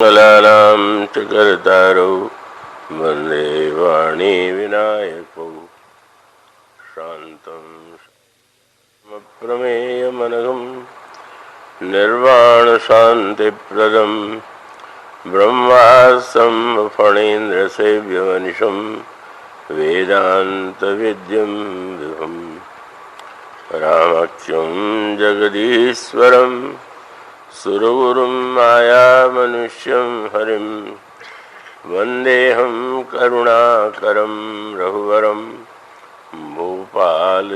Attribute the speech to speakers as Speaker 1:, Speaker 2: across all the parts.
Speaker 1: मंगलानां च कर्तारौ वन्दे वाणी विनायकौ शान्तं प्रमेयमनघं निर्वाणशान्तिप्रदं ब्रह्मास्त्रं फणीन्द्रसेव्यमनिशं वेदान्तविद्यं विभुम् रामाख्यं जगदीश्वरं सुरगुरुं मायामनुष्यं हरिं वन्देऽहं करुणाकरं रघुवरं भूपालचूडामणिं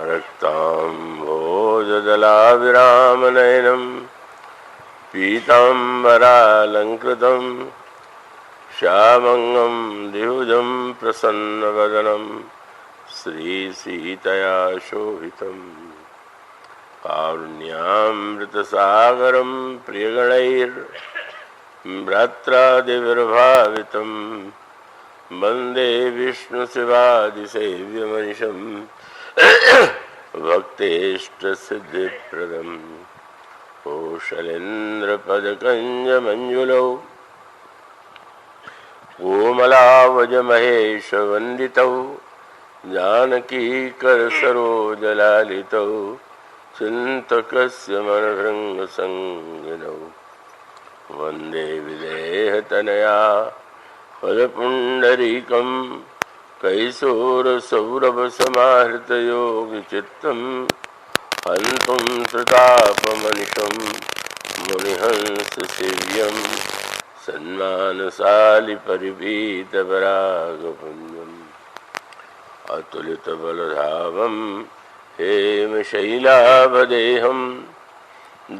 Speaker 1: रक्ताम्भोजदलाविरामनयनं पीताम्बरालङ्कृतं श्यामङ्गं द्विभुजं प्रसन्नवदनं श्रीसीतया शोभितम् कारुण्यामृतसागरं प्रियगणैर्भ्रात्रादिविर्भावितं वन्दे विष्णुशिवादिसेव्यमनिशं भक्तेष्टसिद्धिप्रदं कौशलेन्द्रपदकञ्जमञ्जुलौ कोमलावजमहेशवन्दितौ जानकीकरसरोजलालितौ चिन्तकस्य मनभृङ्गसंगिनौ वन्दे विदेहतनया पदपुण्डरीकं कैशोरसौरभसमाहृतयोगिचित्तं हन्तुं त्रितापमनिशं मुनिहंससेव्यं सन्मानशालिपरिपीतपरागपुञ्जम् अतुलितबलधावं हेमशैलाभदेहं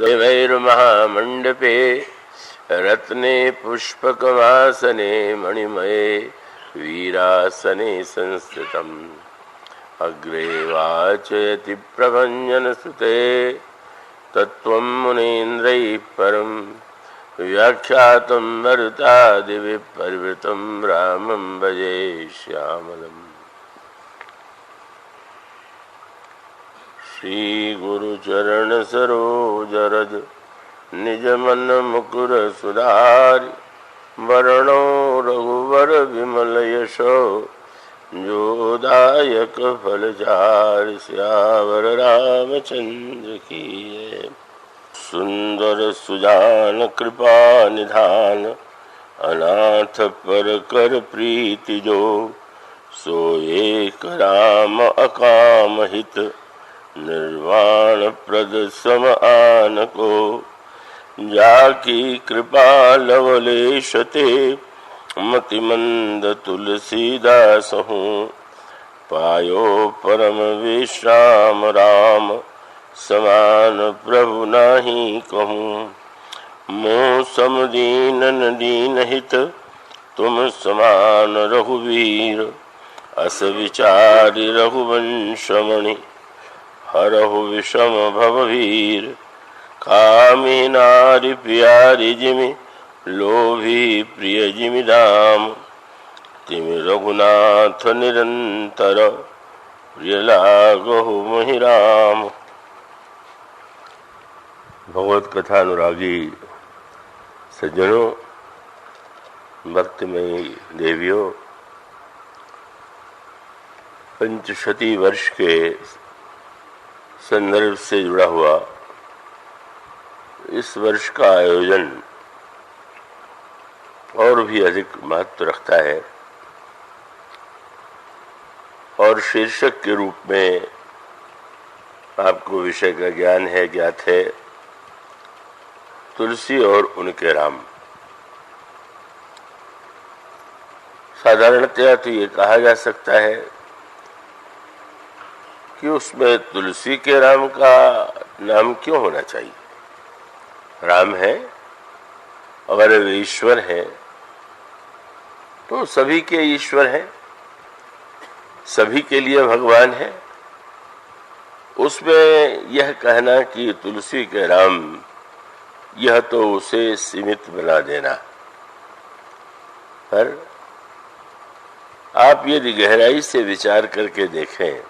Speaker 1: देवैर्महामण्डपे रत्ने पुष्पकमासने मणिमये वीरासने संस्थितम् अग्रे वाचयति प्रभञ्जनसुते तत्त्वं मुनीन्द्रैः परं व्याख्यातं मरुतादिभिः परिवृतं रामं भजे श्यामलम्। श्री गुरुचरण सरोज निज मन मुकुर सुधारि वरणो रघुवर विमल यशो जोदायक फलचारि सियावर रामचंद्र की जय। सुंदर सुजान कृपा निधान अनाथ पर कर प्रीति जो सोए राम अकाम हित निर्वाण प्रद सम आन को जाकी कृपा लवलेशते मति मंद तुलसीदास हूँ पायो परम विश्राम राम समान प्रभु नाही कहूँ मोह समदीनन दीन हित तुम समान रघुवीर अस विचारि रघुवंशमणि हरहु विषम भववीर कामी नारी प्यारी जिमि लोभी प्रिय जिमि दाम तिमि रघुनाथ निरंतर प्रिय लागहु मोहि राम। भगवत कथा अनुरागी सज्जनों, भक्तिमयी देवियों, पंचशती वर्ष के संदर्भ से जुड़ा हुआ इस वर्ष का आयोजन और भी अधिक महत्व रखता है और शीर्षक के रूप में आपको विषय का ज्ञान है, ज्ञात है, तुलसी और उनके राम। साधारणतया तो ये कहा जा सकता है कि उसमें तुलसी के राम का नाम क्यों होना चाहिए। राम है, अगर वे ईश्वर हैं तो सभी के ईश्वर हैं, सभी के लिए भगवान है। उसमें यह कहना कि तुलसी के राम, यह तो उसे सीमित बना देना। पर आप यदि गहराई से विचार करके देखें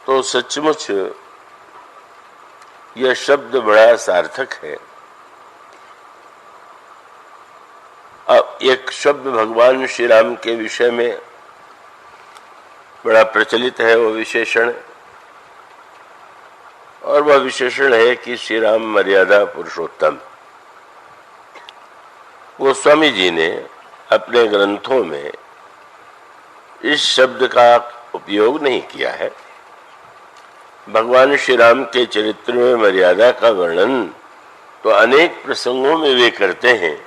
Speaker 1: तो सचमुच यह शब्द बड़ा सार्थक है। अब एक शब्द भगवान श्री राम के विषय में बड़ा प्रचलित है, वो विशेषण, और वह विशेषण है कि श्री राम मर्यादा पुरुषोत्तम। गोस्वामी जी ने अपने ग्रंथों में इस शब्द का उपयोग नहीं किया है। भगवान श्री राम के चरित्र में मर्यादा का वर्णन तो अनेक प्रसंगों में वे करते हैं,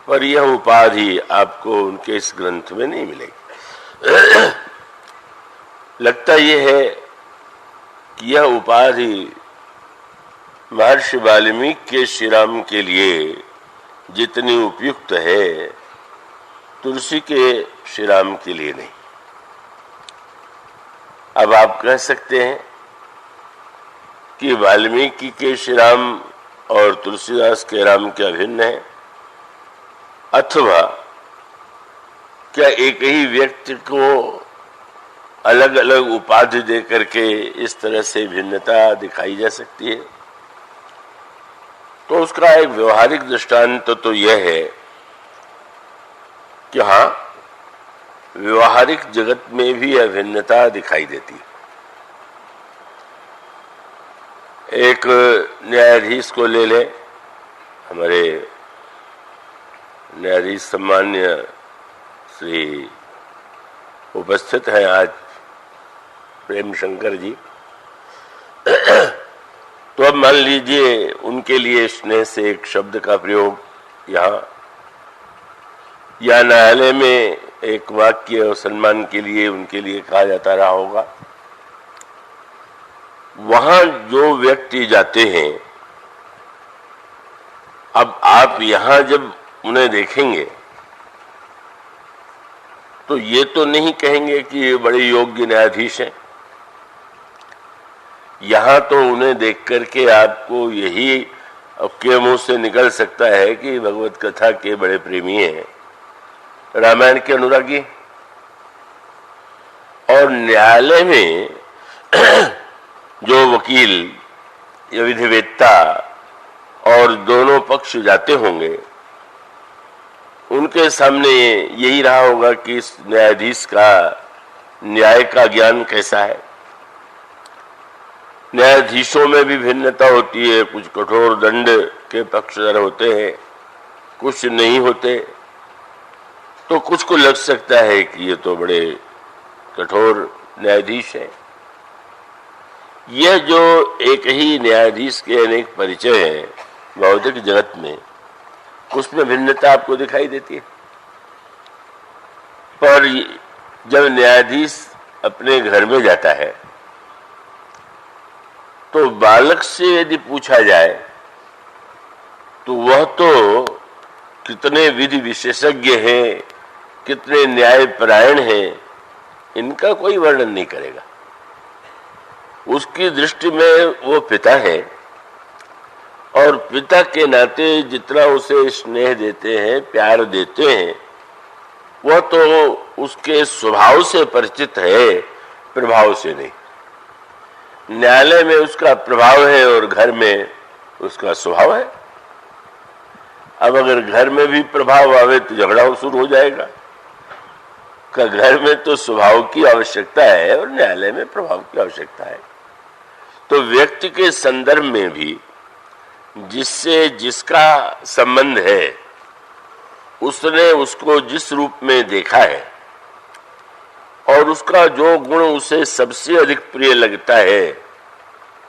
Speaker 1: पर यह उपाधि आपको उनके इस ग्रंथ में नहीं मिलेगी। लगता यह है कि यह उपाधि महर्षि वाल्मीकि के श्री राम के लिए जितनी उपयुक्त है, तुलसी के श्री राम के लिए नहीं। अब आप कह सकते हैं कि वाल्मीकि के श्री राम और तुलसीदास के राम क्या भिन्न है, अथवा क्या एक ही व्यक्ति को अलग अलग उपाधि दे करके इस तरह से भिन्नता दिखाई जा सकती है। तो उसका एक व्यवहारिक दृष्टांत तो यह है कि हाँ, व्यवहारिक जगत में भी यह भिन्नता दिखाई देती है। एक न्यायाधीश को ले ले, हमारे न्यायाधीश सम्मान्य श्री उपस्थित हैं आज प्रेम शंकर जी। तो अब मान लीजिए उनके लिए स्नेह से एक शब्द का प्रयोग यहाँ या न्यायालय में एक वाक्य और सम्मान के लिए उनके लिए कहा जाता रहा होगा। वहां जो व्यक्ति जाते हैं, अब आप यहां जब उन्हें देखेंगे तो ये तो नहीं कहेंगे कि ये बड़े योग्य न्यायाधीश हैं। यहां तो उन्हें देख करके आपको यही के मुंह से निकल सकता है कि भगवत कथा के बड़े प्रेमी हैं, रामायण के अनुरागी। और न्यायालय में जो वकील या विधिवेत्ता और दोनों पक्ष जाते होंगे, उनके सामने यही रहा होगा कि इस न्यायाधीश का न्याय का ज्ञान कैसा है। न्यायाधीशों में भी भिन्नता होती है, कुछ कठोर दंड के पक्षधर होते हैं, कुछ नहीं होते। तो कुछ को लग सकता है कि ये तो बड़े कठोर न्यायाधीश है। यह जो एक ही न्यायाधीश के अनेक परिचय हैं भौतिक जगत में, उसमें भिन्नता आपको दिखाई देती है। पर जब न्यायाधीश अपने घर में जाता है तो बालक से यदि पूछा जाए तो वह तो कितने विधि विशेषज्ञ हैं, कितने न्यायपरायण हैं, इनका कोई वर्णन नहीं करेगा। उसकी दृष्टि में वो पिता है और पिता के नाते जितना उसे स्नेह देते हैं, प्यार देते हैं, वह तो उसके स्वभाव से परिचित है, प्रभाव से नहीं। न्यायालय में उसका प्रभाव है और घर में उसका स्वभाव है। अब अगर घर में भी प्रभाव आवे तो झगड़ा शुरू हो जाएगा। का घर में तो स्वभाव की आवश्यकता है और न्यायालय में प्रभाव की आवश्यकता है। तो व्यक्ति के संदर्भ में भी जिससे जिसका संबंध है, उसने उसको जिस रूप में देखा है और उसका जो गुण उसे सबसे अधिक प्रिय लगता है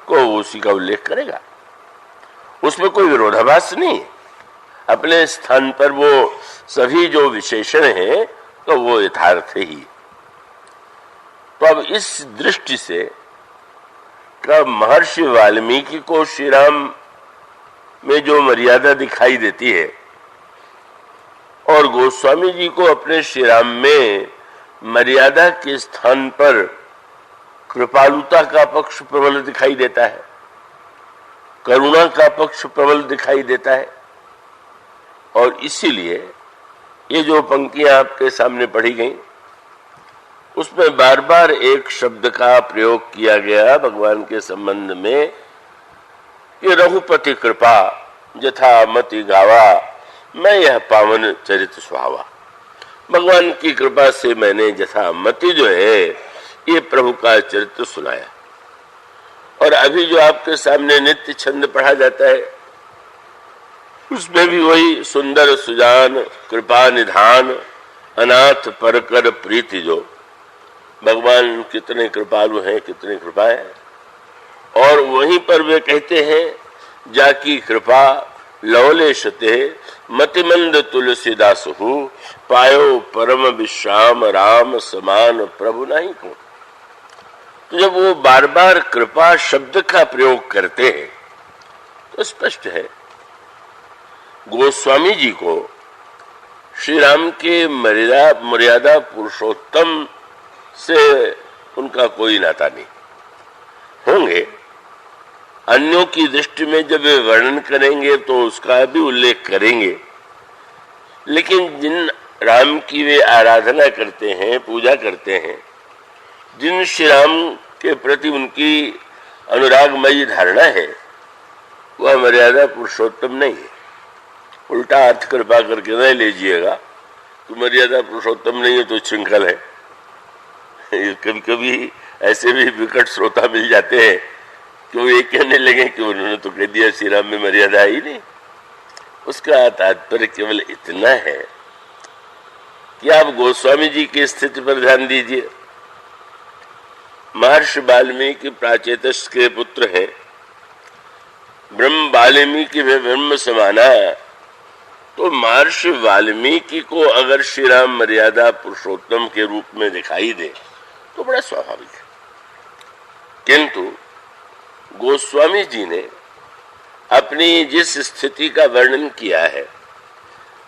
Speaker 1: को उसी का उल्लेख करेगा। उसमें कोई विरोधाभास नहीं। अपने स्थान पर वो सभी जो विशेषण हैं तो वो यथार्थ ही। तो अब इस दृष्टि से का महर्षि वाल्मीकि को श्री राम में जो मर्यादा दिखाई देती है और गोस्वामी जी को अपने श्री राम में मर्यादा के स्थान पर कृपालुता का पक्ष प्रबल दिखाई देता है, करुणा का पक्ष प्रबल दिखाई देता है। और इसीलिए ये जो पंक्तियां आपके सामने पढ़ी गई, उसमें बार बार एक शब्द का प्रयोग किया गया भगवान के संबंध में कि रघुपति कृपा जथा मति गावा, मैं यह पावन चरित सुहावा। भगवान की कृपा से मैंने जथा मति जो है ये प्रभु का चरित्र सुनाया। और अभी जो आपके सामने नित्य छंद पढ़ा जाता है उसमें भी वही सुंदर सुजान कृपा निधान अनाथ परकर प्रीति, जो भगवान कितने कृपालु हैं, कितनी कृपा है। और वहीं पर वे कहते हैं जाकी कृपा लवलेशते मतिमंद तुलसीदास हूँ, पायो परम विश्राम राम समान प्रभु नहीं को। तो जब वो बार बार कृपा शब्द का प्रयोग करते हैं तो स्पष्ट है गोस्वामी जी को श्री राम के मर्यादा पुरुषोत्तम से उनका कोई नाता नहीं। होंगे अन्यों की दृष्टि में जब वे वर्णन करेंगे तो उसका भी उल्लेख करेंगे, लेकिन जिन राम की वे आराधना करते हैं, पूजा करते हैं, जिन श्री राम के प्रति उनकी अनुरागमयी धारणा है, वह मर्यादा पुरुषोत्तम नहीं है। उल्टा अर्थ कृपा करके नहीं लीजिएगा तो मर्यादा पुरुषोत्तम नहीं है तो श्रृंखल है। कभी कभी ऐसे भी विकट श्रोता मिल जाते हैं कि वो ये कहने लगे कि उन्होंने तो कह दिया श्री राम में मर्यादा ही नहीं। उसका तात्पर्य केवल इतना है कि आप गोस्वामी जी की स्थिति पर ध्यान दीजिए। महर्षि वाल्मीकि प्राचेतस के पुत्र हैं, ब्रह्म वाल्मीकि में ब्रह्म समाना, तो महर्षि वाल्मीकि को अगर श्री राम मर्यादा पुरुषोत्तम के रूप में दिखाई दे तो बड़ा स्वाभाविक है। किंतु गोस्वामी जी ने अपनी जिस स्थिति का वर्णन किया है,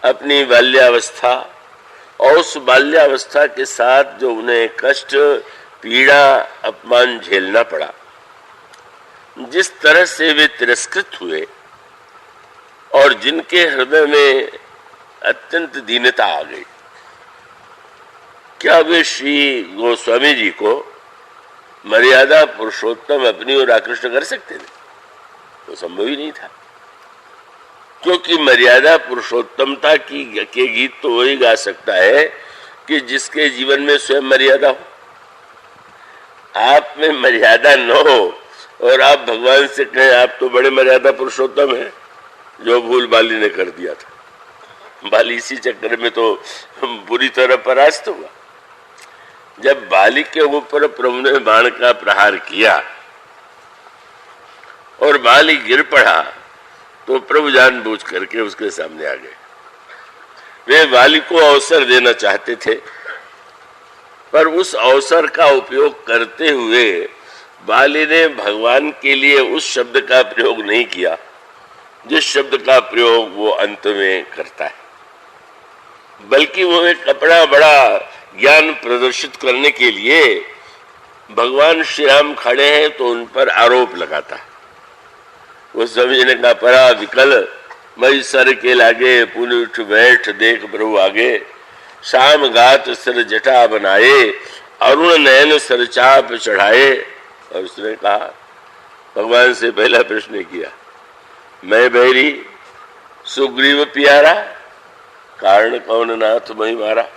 Speaker 1: अपनी बाल्यावस्था और उस बाल्यावस्था के साथ जो उन्हें कष्ट पीड़ा अपमान झेलना पड़ा, जिस तरह से वे तिरस्कृत हुए और जिनके हृदय में अत्यंत दीनता आ गई, क्या वे श्री गोस्वामी जी को मर्यादा पुरुषोत्तम अपनी ओर आकृष्ट कर सकते थे? तो संभव ही नहीं था, क्योंकि मर्यादा पुरुषोत्तमता के गीत तो वही गा सकता है कि जिसके जीवन में स्वयं मर्यादा हो। आप में मर्यादा न हो और आप भगवान से कहें आप तो बड़े मर्यादा पुरुषोत्तम हैं, जो भूल बाली ने कर दिया था। बाली इसी चक्कर में तो बुरी तरह परास्त हुआ। जब बाली के ऊपर प्रभु ने बाण का प्रहार किया और बाली गिर पड़ा तो प्रभु जानबूझ करके उसके सामने आ गए। वे बाली को अवसर देना चाहते थे, पर उस अवसर का उपयोग करते हुए बाली ने भगवान के लिए उस शब्द का प्रयोग नहीं किया जिस शब्द का प्रयोग वो अंत में करता है, बल्कि वो एक अपना बड़ा ज्ञान प्रदर्शित करने के लिए भगवान श्री राम खड़े हैं तो उन पर आरोप लगाता है। वो समझने का परा विकल मई सर के लागे, पुन उठ बैठ देख प्रभु आगे, शाम गात सर जटा बनाए, अरुण नयन सर चाप चढ़ाए। और उसने कहा, भगवान से पहला प्रश्न किया, मैं बैरी सुग्रीव प्यारा, कारण कौन नाथ मही मारा।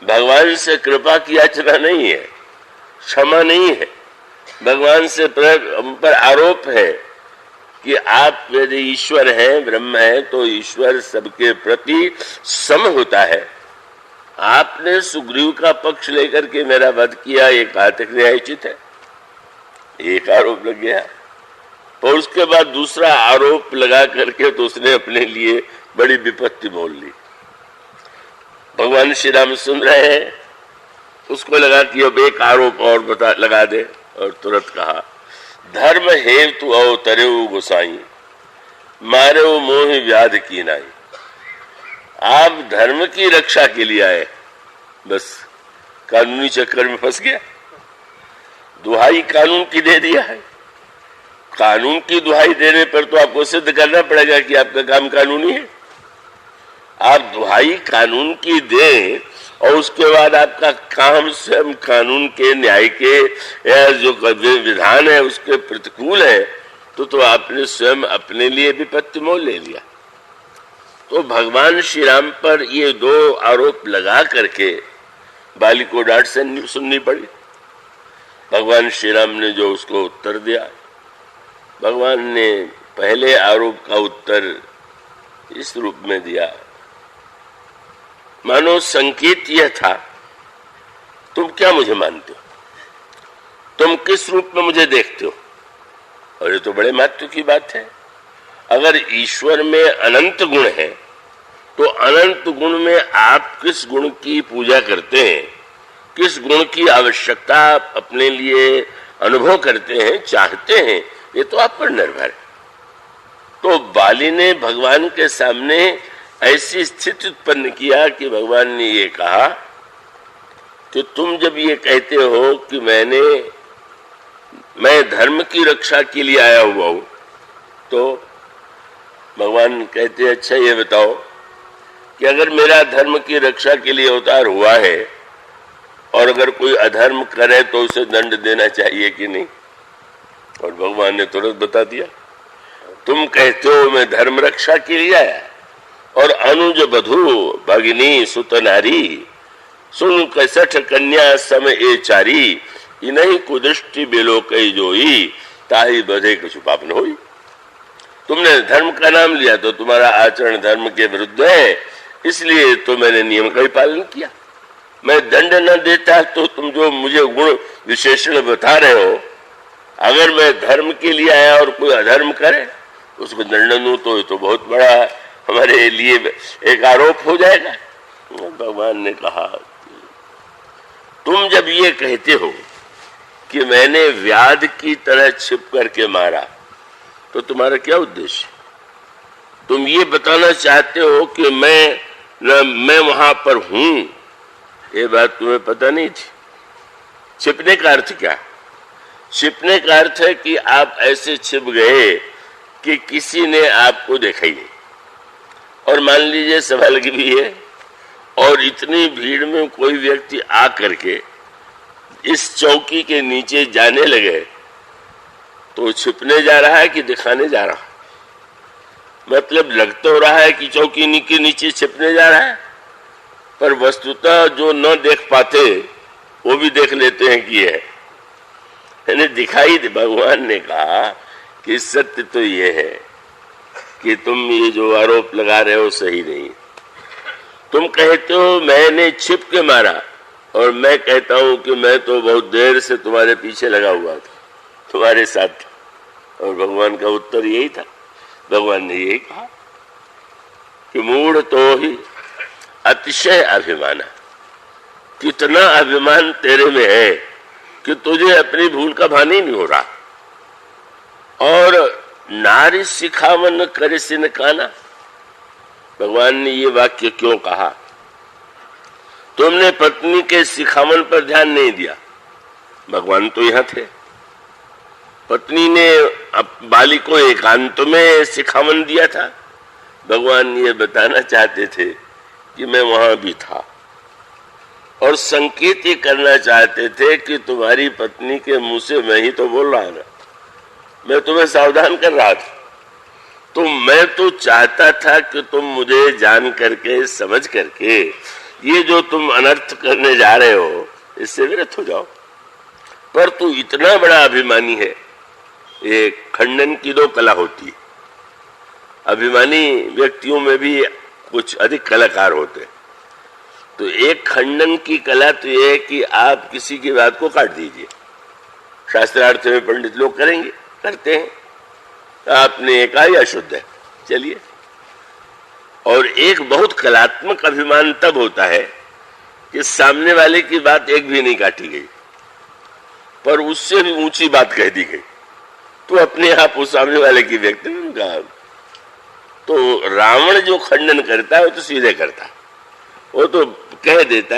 Speaker 1: भगवान से कृपा की याचना नहीं है, क्षमा नहीं है, भगवान से पर आरोप है कि आप यदि ईश्वर हैं, ब्रह्म है, तो ईश्वर सबके प्रति सम होता है। आपने सुग्रीव का पक्ष लेकर के मेरा वध किया, ये घातक न्यायोचित है, एक आरोप लग गया। और उसके बाद दूसरा आरोप लगा करके तो उसने अपने लिए बड़ी विपत्ति मोल ली। भगवान श्री राम सुन रहे हैं, उसको लगा कि अब एक आरोप और लगा दे, और तुरंत कहा, धर्म हेतु अवतरे गोसाई, मारे मोह व्याध की नाई। आप धर्म की रक्षा के लिए आए, बस कानूनी चक्कर में फंस गया। दुहाई कानून की दे दिया है। कानून की दुहाई देने पर तो आपको सिद्ध करना पड़ेगा कि आपका काम कानूनी है। आप दुहाई कानून की दें और उसके बाद आपका काम स्वयं कानून के न्याय के जो विधान है उसके प्रतिकूल है, तो आपने स्वयं अपने लिए विपत्ति मोल ले लिया। तो भगवान श्री राम पर ये दो आरोप लगा करके बाली को डांट से सुननी पड़ी। भगवान श्री राम ने जो उसको उत्तर दिया, भगवान ने पहले आरोप का उत्तर इस रूप में दिया, मानो संकेत यह था, तुम क्या मुझे मानते हो, तुम किस रूप में मुझे देखते हो। और ये तो बड़े महत्व की बात है। अगर ईश्वर में अनंत गुण है तो अनंत गुण में आप किस गुण की पूजा करते हैं, किस गुण की आवश्यकता आप अपने लिए अनुभव करते हैं, चाहते हैं, ये तो आप पर निर्भर है। तो बाली ने भगवान के सामने ऐसी स्थिति उत्पन्न किया कि भगवान ने ये कहा कि तुम जब ये कहते हो कि मैं धर्म की रक्षा के लिए आया हुआ हूं, तो भगवान कहते हैं अच्छा ये बताओ कि अगर मेरा धर्म की रक्षा के लिए अवतार हुआ है और अगर कोई अधर्म करे तो उसे दंड देना चाहिए कि नहीं। और भगवान ने तुरंत बता दिया, तुम कहते हो मैं धर्म रक्षा के लिए आया और अनुज बधु भगिनी सुत नारी सुन कसठ कन्या सम ए चारी इन्हीं कुदृष्टि बेलो कई जोई ताही बधे कुछ पाप न होई। तुमने धर्म का नाम लिया तो तुम्हारा आचरण धर्म के विरुद्ध है, इसलिए तो मैंने नियम का ही पालन किया। मैं दंड न देता तो तुम जो मुझे गुण विशेषण बता रहे हो, अगर मैं धर्म के लिए आया और कोई अधर्म करे उसको दंड दूं तो ये तो बहुत बड़ा हमारे लिए एक आरोप हो जाएगा। भगवान ने कहा तुम जब ये कहते हो कि मैंने व्याध की तरह छिप करके मारा तो तुम्हारा क्या उद्देश्य? तुम ये बताना चाहते हो कि मैं वहां पर हूं, ये बात तुम्हें पता नहीं थी। छिपने का अर्थ क्या? छिपने का अर्थ है कि आप ऐसे छिप गए कि किसी ने आपको देखा ही नहीं। और मान लीजिए सभा लगी हुई है और इतनी भीड़ में कोई व्यक्ति आ करके इस चौकी के नीचे जाने लगे तो छिपने जा रहा है कि दिखाने जा रहा है? मतलब लग तो रहा है कि चौकी के नीचे छिपने जा रहा है, पर वस्तुतः जो न देख पाते वो भी देख लेते हैं कि है, यानी दिखाई दे। भगवान ने कहा कि सत्य तो ये है कि तुम ये जो आरोप लगा रहे हो सही नहीं। तुम कहते हो मैंने छिप के मारा और मैं कहता हूं कि मैं तो बहुत देर से तुम्हारे पीछे लगा हुआ था, तुम्हारे साथ था। और भगवान का उत्तर यही था। भगवान ने यही कहा कि मूढ़ तो ही अतिशय अभिमान, कितना अभिमान तेरे में है कि तुझे अपनी भूल का भान ही नहीं हो रहा। और नारी सिखावन करे सिन काना, भगवान ने ये वाक्य क्यों कहा? तुमने पत्नी के सिखावन पर ध्यान नहीं दिया। भगवान तो यहां थे, पत्नी ने बाली को एकांत में सिखावन दिया था। भगवान ये बताना चाहते थे कि मैं वहां भी था और संकेत ये करना चाहते थे कि तुम्हारी पत्नी के मुंह से मैं ही तो बोल रहा ना, मैं तुम्हें सावधान कर रहा था। तो मैं तो चाहता था कि तुम मुझे जान करके समझ करके ये जो तुम अनर्थ करने जा रहे हो इससे विरत हो जाओ, पर तू इतना बड़ा अभिमानी है। ये खंडन की दो कला होती है। अभिमानी व्यक्तियों में भी कुछ अधिक कलाकार होते हैं। तो एक खंडन की कला तो यह है कि आप किसी की बात को काट दीजिए। शास्त्रार्थ में पंडित लोग करेंगे, करते हैं। आपने कहा यह अशुद्ध है, चलिए। और एक बहुत कलात्मक अभिमान तब होता है कि सामने वाले की बात एक भी नहीं काटी गई, पर उससे भी ऊंची बात कह दी गई, तो अपने आप उस सामने वाले की व्यक्ति में कहा। तो रावण जो खंडन करता है वो तो सीधे करता है, वो तो कह देता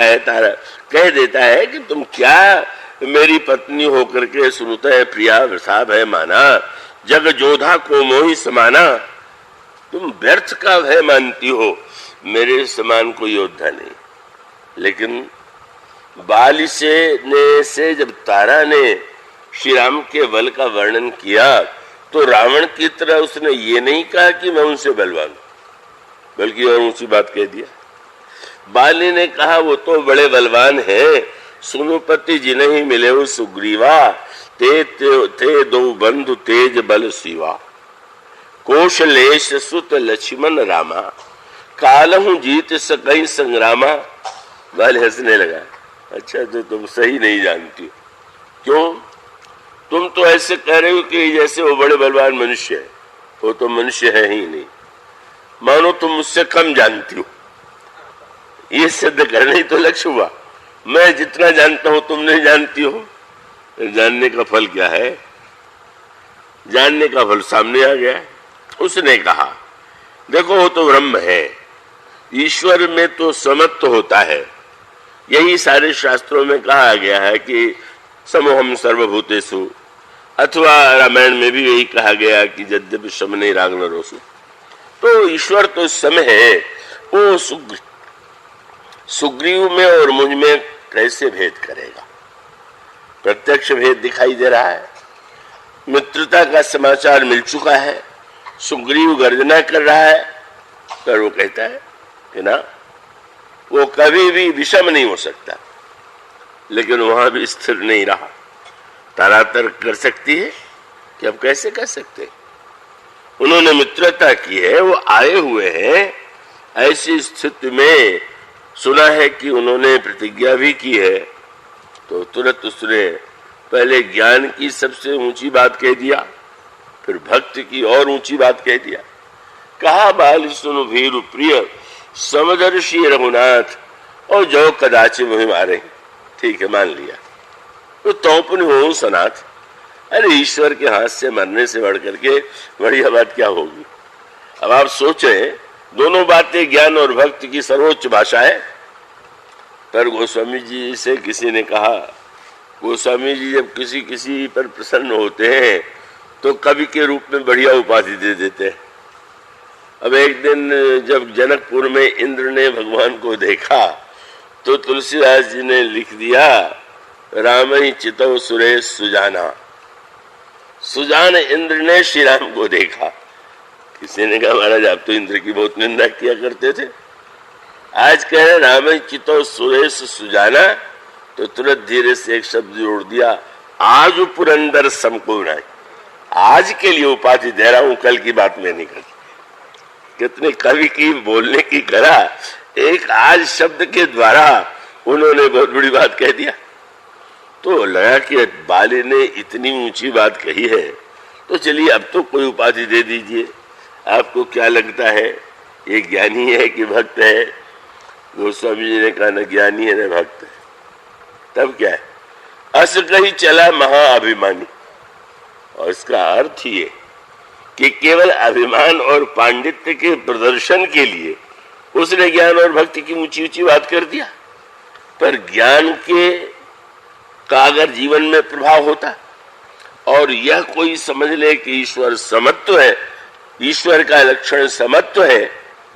Speaker 1: है कि तुम क्या मेरी पत्नी होकर के सुनते है प्रिया वृषा भय माना, जग जोधा को मोहि समाना। तुम व्यर्थ का भय मानती हो, मेरे समान कोई योद्धा नहीं। लेकिन बाली से जब तारा ने श्री राम के बल का वर्णन किया तो रावण की तरह उसने ये नहीं कहा कि मैं उनसे बलवान हूं, बल्कि और ऊंची बात कह दिया। बाली ने कहा वो तो बड़े बलवान हैं, सुनुपति जिन्हें मिले वो सुग्रीवा, ते दो बंधु तेज बल शिवा, कौशलेश सुत लक्ष्मण रामा, कालहु जीत सकई संग्रामा। बाली हंसने लगा, अच्छा तो तुम सही नहीं जानती। क्यों? तुम तो ऐसे कह रहे हो कि जैसे वो बड़े बलवान मनुष्य है, वो तो मनुष्य है ही नहीं, मानो तुम मुझसे कम जानती हो। ये सिद्ध करना ही तो लक्ष्य हुआ। मैं जितना जानता हूं तुम नहीं जानती हो। जानने का फल क्या है? जानने का फल सामने आ गया। उसने कहा देखो वो तो ब्रह्म है, ईश्वर में तो समत्व होता है। यही सारे शास्त्रों में कहा गया है कि समोहम सर्वभूतेषु, अथवा रामायण में भी यही कहा गया कि यद्यपि शमने राग न रोसु। तो ईश्वर तो सम है, वो सुग्रीव में और मुझ में कैसे भेद करेगा? प्रत्यक्ष भेद दिखाई दे रहा है। मित्रता का समाचार मिल चुका है, सुग्रीव गर्जना कर रहा है, पर वो कहता है कि ना, वो कभी भी विषम नहीं हो सकता। लेकिन वहां भी स्थिर नहीं रहा। तारा तर्क कर सकती है कि अब कैसे कर सकते? उन्होंने मित्रता की है, वो आए हुए हैं। ऐसी स्थिति में सुना है कि उन्होंने प्रतिज्ञा भी की है, तो तुरंत उसने पहले ज्ञान की सबसे ऊंची बात कह दिया, फिर भक्ति की और ऊंची बात कह दिया। कहा बाल सुनो भीरु प्रिय, समदर्शी रघुनाथ, और जो कदाचि मुहि मारे। ठीक है, मान लिया। तो तोपन हो सनाथ। अरे ईश्वर के हाथ से मरने से बढ़ करके बढ़िया बात क्या होगी? अब आप सोचें, दोनों बातें ज्ञान और भक्ति की सर्वोच्च भाषा है। पर गोस्वामी जी से किसी ने कहा, गोस्वामी जी जब किसी किसी पर प्रसन्न होते हैं तो कवि के रूप में बढ़िया उपाधि दे देते हैं। अब एक दिन जब जनकपुर में इंद्र ने भगवान को देखा तो तुलसीदास जी ने लिख दिया, रामई चितौ सुरेश सुजाना। सुजान इंद्र ने श्री राम को देखा। किसी ने कहा महाराज आप तो इंद्र की बहुत निंदा किया करते थे, आज कह रहे रामई चितौ सुरेश सुजाना, तो तुरंत धीरे से एक शब्द जोड़ दिया, आज पुरंदर समको नहीं। आज के लिए उपाधि दे रहा हूं, कल की बात में नहीं करती। कितने कवि की बोलने की कला, एक आज शब्द के द्वारा उन्होंने बहुत बड़ी बात कह दिया। तो लगा कि बाली ने इतनी ऊंची बात कही है, तो चलिए अब तो कोई उपाधि दे दीजिए। आपको क्या लगता है, ये ज्ञानी है कि भक्त है? गोस्वामी जी ने कहा न ज्ञानी है न भक्त है। तब क्या है? अस कही चला महाअभिमानी। और इसका अर्थ ये कि केवल अभिमान और पांडित्य के प्रदर्शन के लिए उसने ज्ञान और भक्ति की ऊंची ऊंची बात कर दिया। पर ज्ञान के का अगर जीवन में प्रभाव होता और यह कोई समझ ले कि ईश्वर समत्व है, ईश्वर का लक्षण समत्व है,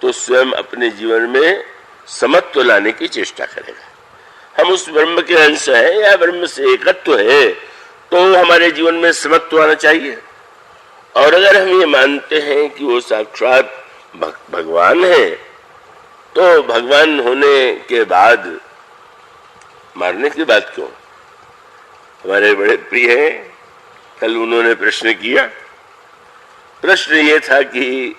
Speaker 1: तो स्वयं अपने जीवन में समत्व लाने की चेष्टा करेगा। हम उस ब्रह्म के अंश हैं या ब्रह्म से एकत्व है, तो हमारे जीवन में समत्व आना चाहिए। और अगर हम ये मानते हैं कि वो साक्षात भगवान है, तो भगवान होने के बाद मारने की बात क्यों? हमारे बड़े प्रिय हैं, कल उन्होंने प्रश्न किया। प्रश्न ये था कि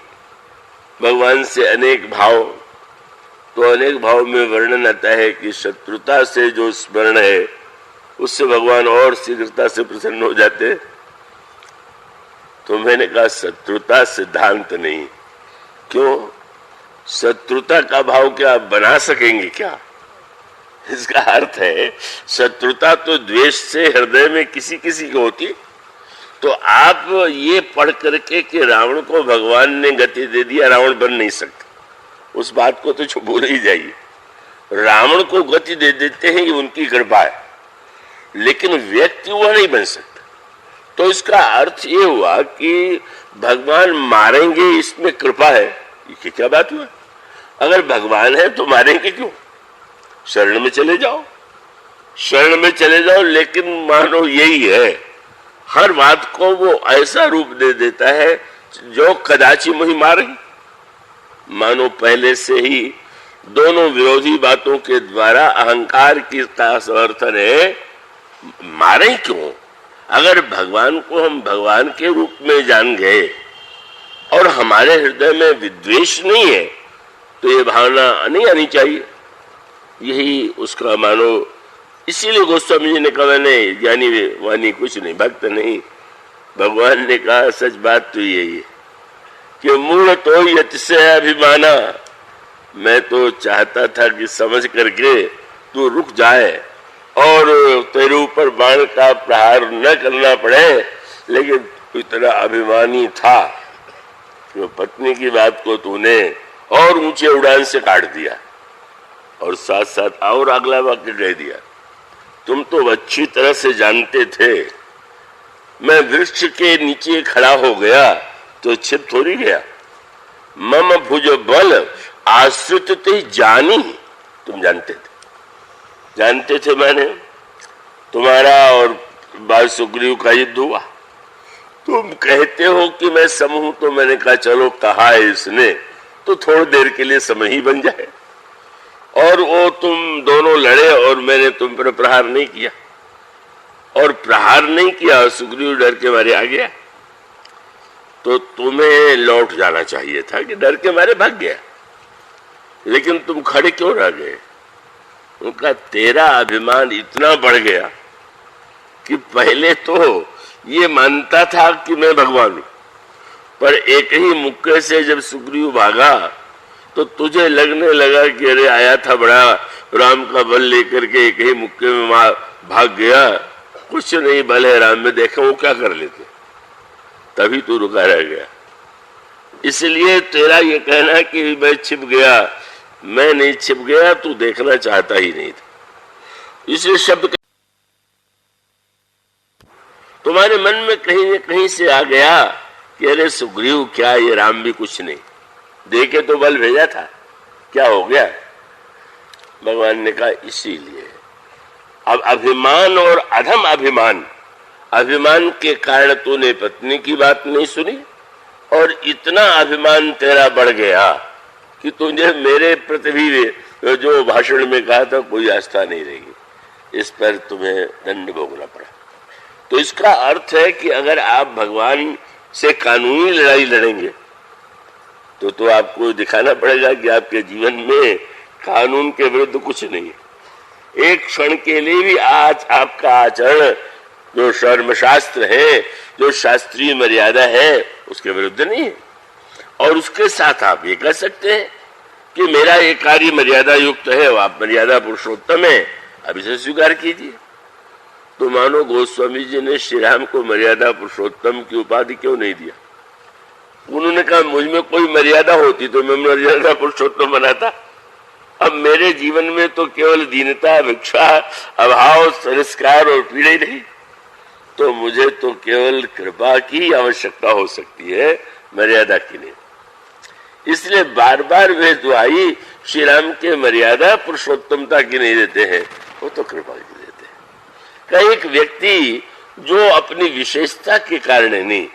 Speaker 1: भगवान से अनेक भाव, तो अनेक भाव में वर्णन आता है कि शत्रुता से जो स्मरण है उससे भगवान और शीघ्रता से प्रसन्न हो जाते। तो मैंने कहा शत्रुता सिद्धांत नहीं। क्यों? शत्रुता का भाव क्या आप बना सकेंगे क्या? इसका अर्थ है शत्रुता तो द्वेष से हृदय में किसी किसी को होती। तो आप ये पढ़ करके कि रावण को भगवान ने गति दे दिया, रावण बन नहीं सकता, उस बात को तो भूल ही जाइए। रावण को गति दे देते हैं, ये उनकी कृपा है, लेकिन व्यक्ति वह नहीं बन सकता। तो इसका अर्थ ये हुआ कि भगवान मारेंगे इसमें कृपा है, ये क्या बात हुआ? अगर भगवान है तो मारेंगे क्यों? शरण में चले जाओ, शरण में चले जाओ। लेकिन मानो यही है हर बात को वो ऐसा रूप दे देता है जो कदाची मुही मारे, मानो पहले से ही दोनों विरोधी बातों के द्वारा अहंकार की का समर्थन है। मारे क्यों? अगर भगवान को हम भगवान के रूप में जान गए और हमारे हृदय में विद्वेष नहीं है तो ये भावना नहीं आनी चाहिए। यही उसका मानो, इसीलिए गोस्वामी जी ने कहा नहीं ज्ञानी वानी कुछ नहीं, भक्त नहीं। भगवान ने कहा सच बात तो यही है कि मूल तो यतिसे अभिमाना, मैं तो चाहता था कि समझ करके तू रुक जाए और तेरे ऊपर बाण का प्रहार न करना पड़े, लेकिन इतना अभिमानी था कि पत्नी की बात को तूने और ऊंचे उड़ान से काट दिया और साथ साथ और अगला वाक्य कह दिया, तुम तो अच्छी तरह से जानते थे मैं वृक्ष के नीचे खड़ा हो गया तो छिप थोड़ी गया। मम भुज बल आश्रित ते जानी, तुम जानते थे मैंने तुम्हारा और बाल सुग्रीव का युद्ध हुआ। तुम कहते हो कि मैं सम हूं, तो मैंने कहा चलो कहा है इसने तो थोड़ी देर के लिए समय ही बन जाए। और वो तुम दोनों लड़े और मैंने तुम पर प्रहार नहीं किया, और प्रहार नहीं किया और सुग्रीव डर के मारे आ गया, तो तुम्हें लौट जाना चाहिए था कि डर के मारे भाग गया, लेकिन तुम खड़े क्यों रह गए? उनका तेरा अभिमान इतना बढ़ गया कि पहले तो ये मानता था कि मैं भगवान हूं, पर एक ही मुक्के से जब सुग्रीव भागा तो तुझे लगने लगा कि अरे आया था बड़ा राम का बल लेकर के एक ही मुक्के में भाग गया, कुछ नहीं बल है राम में, देखा वो क्या कर लेते, तभी तू रुका रह गया। इसलिए तेरा ये कहना कि मैं छिप गया, मैं नहीं छिप गया, तू देखना चाहता ही नहीं था। इसलिए शब्द तुम्हारे मन में कहीं न कहीं से आ गया कि अरे सुग्रीव क्या, ये राम भी कुछ नहीं, देखे तो बल भेजा था, क्या हो गया? भगवान ने कहा इसीलिए अब अभिमान और अधम अभिमान, अभिमान के कारण तूने पत्नी की बात नहीं सुनी और इतना अभिमान तेरा बढ़ गया कि तुझे मेरे प्रति भी जो भाषण में कहा था कोई आस्था नहीं रहेगी, इस पर तुम्हें दंड भोगना पड़ा। तो इसका अर्थ है कि अगर आप भगवान से कानूनी लड़ाई लड़ेंगे तो आपको दिखाना पड़ेगा कि आपके जीवन में कानून के विरुद्ध कुछ नहीं है। एक क्षण के लिए भी आज आपका आचरण जो धर्मशास्त्र है, जो शास्त्रीय मर्यादा है, उसके विरुद्ध नहीं है। और उसके साथ आप ये कह सकते हैं कि मेरा ये कार्य मर्यादा युक्त है, आप मर्यादा पुरुषोत्तम है, अब इसे स्वीकार कीजिए। तो मानो गोस्वामी जी ने श्री राम को मर्यादा पुरुषोत्तम की उपाधि क्यों नहीं दिया? उन्होंने कहा मुझ में कोई मर्यादा होती तो मैं मर्यादा पुरुषोत्तम बनाता। अब मेरे जीवन में तो केवल दीनता, भिक्षा, अभाव, तिरस्कार और पीड़ा ही नहीं, तो मुझे तो केवल कृपा की आवश्यकता हो सकती है, मर्यादा की नहीं। इसलिए बार बार वे दुआई श्री राम के मर्यादा पुरुषोत्तमता की नहीं देते हैं, वो तो कृपा की देते हैं। कई एक व्यक्ति जो अपनी विशेषता के कारण नहीं,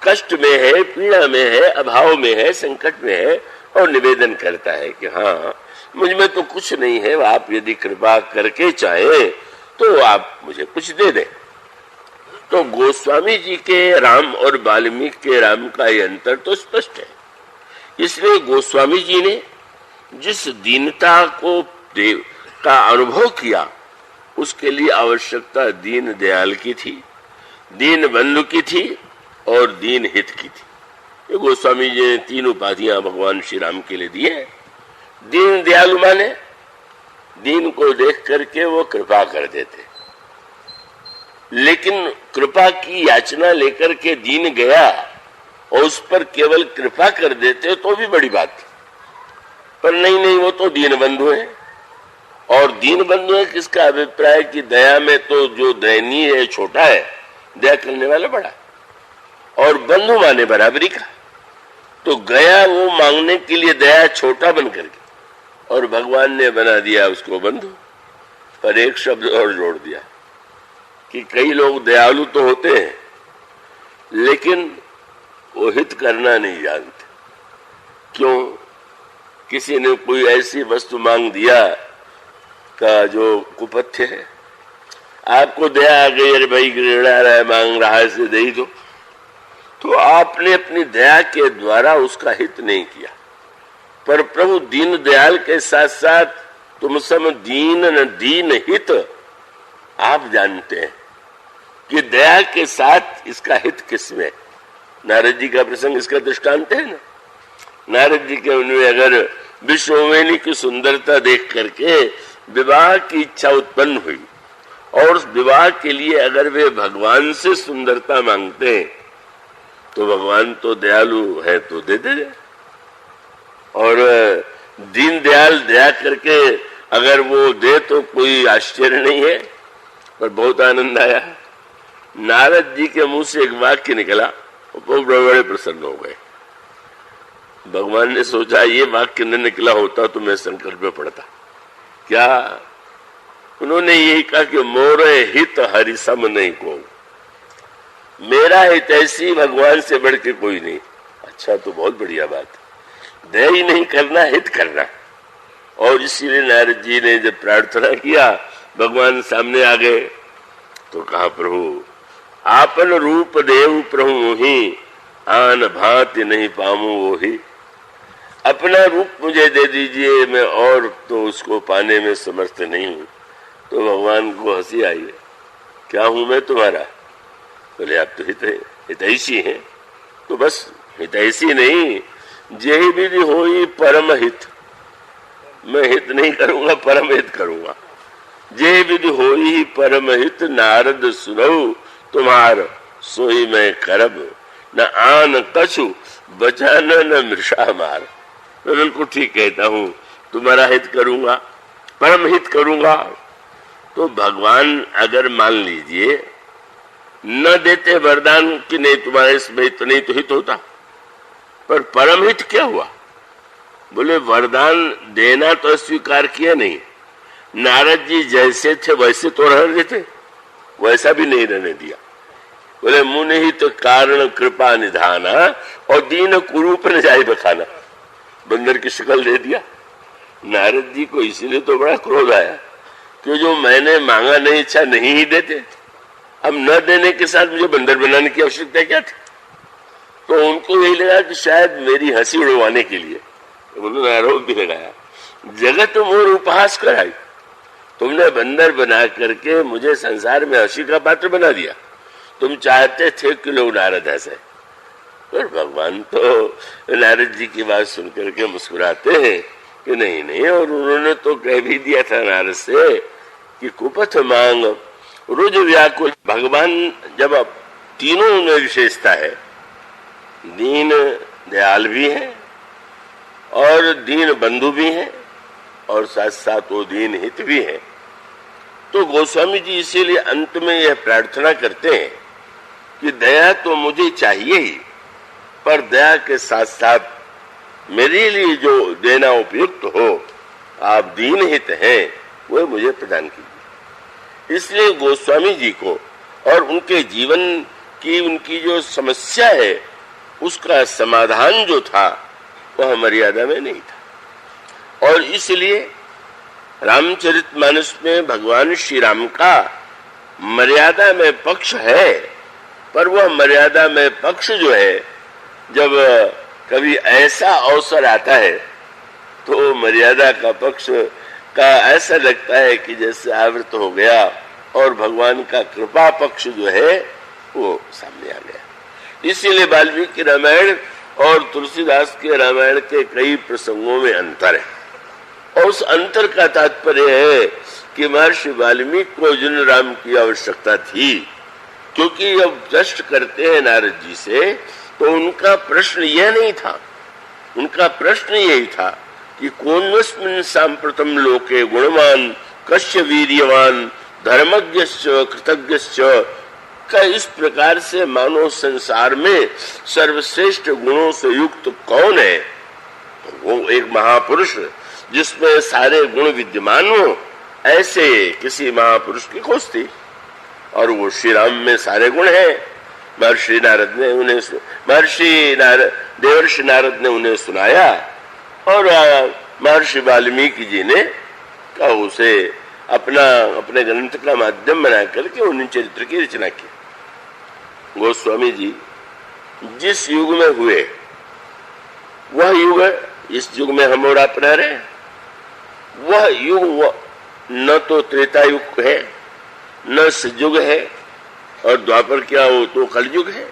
Speaker 1: कष्ट में है, पीड़ा में है, अभाव में है, संकट में है, और निवेदन करता है कि हाँ मुझ में तो कुछ नहीं है, आप यदि कृपा करके चाहे तो आप मुझे कुछ दे दें। तो गोस्वामी जी के राम और वाल्मीकि के राम का ये अंतर तो स्पष्ट है। इसलिए गोस्वामी जी ने जिस दीनता को का अनुभव किया, उसके लिए आवश्यकता दीन दयाल की थी, दीन बंधु की थी और दीन हित की थी। ये गोस्वामी जी ने 3 उपाधियां भगवान श्री राम के लिए दी है। दीन दयालु माने दीन को देख करके वो कृपा कर देते, लेकिन कृपा की याचना लेकर के दीन गया और उस पर केवल कृपा कर देते तो भी बड़ी बात थी, पर नहीं, वो तो दीन बंधु है। और दीन बंधु है किसका अभिप्राय कि दया में तो जो दयनीय है छोटा है, दया करने वाला बड़ा, और बंधु माने बराबरी का। तो गया वो मांगने के लिए दया छोटा बन करके, और भगवान ने बना दिया उसको बंधु। पर एक शब्द और जोड़ दिया कि कई लोग दयालु तो होते हैं लेकिन वो हित करना नहीं जानते। क्यों? किसी ने कोई ऐसी वस्तु मांग दिया का जो कुपथ्य है। आपको दया आ गई, अरे भाई गिड़ा रहा है, मांग रहा है, इसे दे ही दो, तो आपने अपनी दया के द्वारा उसका हित नहीं किया। पर प्रभु दीन दयाल के साथ साथ तुम सम दीन न दीन हित, आप जानते हैं कि दया के साथ इसका हित किसमें। नारद जी का प्रसंग इसका दृष्टांत है ना। नारद जी के उनमें अगर विश्ववेणी की सुंदरता देख करके विवाह की इच्छा उत्पन्न हुई और उस विवाह के लिए अगर वे भगवान से सुंदरता मांगते हैं तो भगवान तो दयालु है तो दे दे। और दीन दयाल दया करके अगर वो दे तो कोई आश्चर्य नहीं है। पर बहुत आनंद आया। नारद जी के मुंह से एक वाक्य निकला, वो बड़े प्रसन्न हो गए। भगवान ने सोचा ये वाक्य न निकला होता तो मैं संकट में पड़ता। क्या? उन्होंने यही कहा कि मोरे हित हरि सम नहीं को, मेरा हित ऐसी भगवान से बढ़ के कोई नहीं। अच्छा, तो बहुत बढ़िया बात, दया ही नहीं करना, हित करना। और इसीलिए नारद जी ने जब प्रार्थना किया, भगवान सामने आ गए तो कहा, प्रभु आपन रूप देव प्रभु मोहि, आन भांति नहीं पामू वो ही। अपना रूप मुझे दे दीजिए, मैं और तो उसको पाने में समर्थ नहीं हूं। तो भगवान को हंसी आई, क्या हूं मैं तुम्हारा? बोले आप तो हितैषी हैं। तो बस हितैषी नहीं, जेहि विधि होई परम हित, मैं हित नहीं करूंगा, परम हित करूंगा। जे विधि होई परम हित, नारद सुनऊ तुम्हार सोई मैं करब, न आन कछु बचन न मृषा मार। मैं बिल्कुल ठीक कहता हूं, तुम्हारा हित करूंगा, परम हित करूंगा। तो भगवान अगर मान लीजिए न देते वरदान कि नहीं तुम्हारे इसमें हित नहीं तो हित होता, पर परम हित क्या हुआ? बोले वरदान देना तो स्वीकार किया नहीं। नारद जी जैसे थे वैसे तो रहने देते, वैसा भी नहीं रहने दिया। बोले मुनि ही तो कारण कृपा निधाना, और दीन कुरूप न जाए बखाना, बंदर की शक्ल दे दिया। नारद जी को इसीलिए तो बड़ा क्रोध आया कि जो मैंने मांगा नहीं, इच्छा नहीं ही देते, अब न देने के साथ मुझे बंदर बनाने की आवश्यकता क्या थी? तो उनको यही लगा कि शायद मेरी हंसी उड़वाने के लिए उन्होंने आरोप भी लगाया, जगत मोर उपहास कराई, तुमने बंदर बना करके मुझे संसार में हंसी का पात्र बना दिया। तुम चाहते थे कि लोग नारद हंसे, पर भगवान तो नारद जी की बात सुनकर के मुस्कुराते हैं कि नहीं नहीं। और उन्होंने तो कह भी दिया था नारद से कि कुपथ मांग रुज व्याकुल। भगवान जब तीनों में विशेषता है, दीन दयाल भी है और दीन बंधु भी हैं और साथ साथ वो दीन हित भी है। तो गोस्वामी जी इसीलिए अंत में यह प्रार्थना करते हैं कि दया तो मुझे चाहिए ही, पर दया के साथ साथ मेरे लिए जो देना उपयुक्त हो, आप दीन हित हैं, वह मुझे प्रदान कीजिए। इसलिए गोस्वामी जी को और उनके जीवन की उनकी जो समस्या है उसका समाधान जो था वह मर्यादा में नहीं था। और इसलिए रामचरितमानस में भगवान श्री राम का मर्यादा में पक्ष है, पर वह मर्यादा में पक्ष जो है जब कभी ऐसा अवसर आता है तो मर्यादा का पक्ष का ऐसा लगता है कि जैसे आवृत हो गया और भगवान का कृपा पक्ष जो है वो सामने आ गया। इसीलिए वाल्मीकि रामायण और तुलसीदास के रामायण के कई प्रसंगों में अंतर है, और उस अंतर का तात्पर्य है कि महर्षि वाल्मीकि को जिन राम की आवश्यकता थी, क्योंकि जब प्रश्न करते हैं नारद जी से तो उनका प्रश्न यह नहीं था, उनका प्रश्न यही था कि कौन्वस्मिन् सांप्रतम लोके गुणवान कस्य वीर्यवान धर्मज्ञश्च कृतज्ञश्च का। इस प्रकार से मानो संसार में सर्वश्रेष्ठ गुणों से युक्त कौन है? वो एक महापुरुष जिसमें सारे गुण विद्यमान हो, ऐसे किसी महापुरुष की खोज थी, और वो श्री राम में सारे गुण हैं। महर्षि देवर्षि नारद ने उन्हें सुनाया और महर्षि वाल्मीकि जी ने उसे अपने ग्रंथ का माध्यम बना करके उन्हीं चरित्र की रचना की। गोस्वामी जी जिस युग में हुए वह युग, इस युग में हम और आप रह रहे हैं, वह युग न तो त्रेता युग है, न सतयुग है, और द्वापर क्या, वो तो कलयुग है।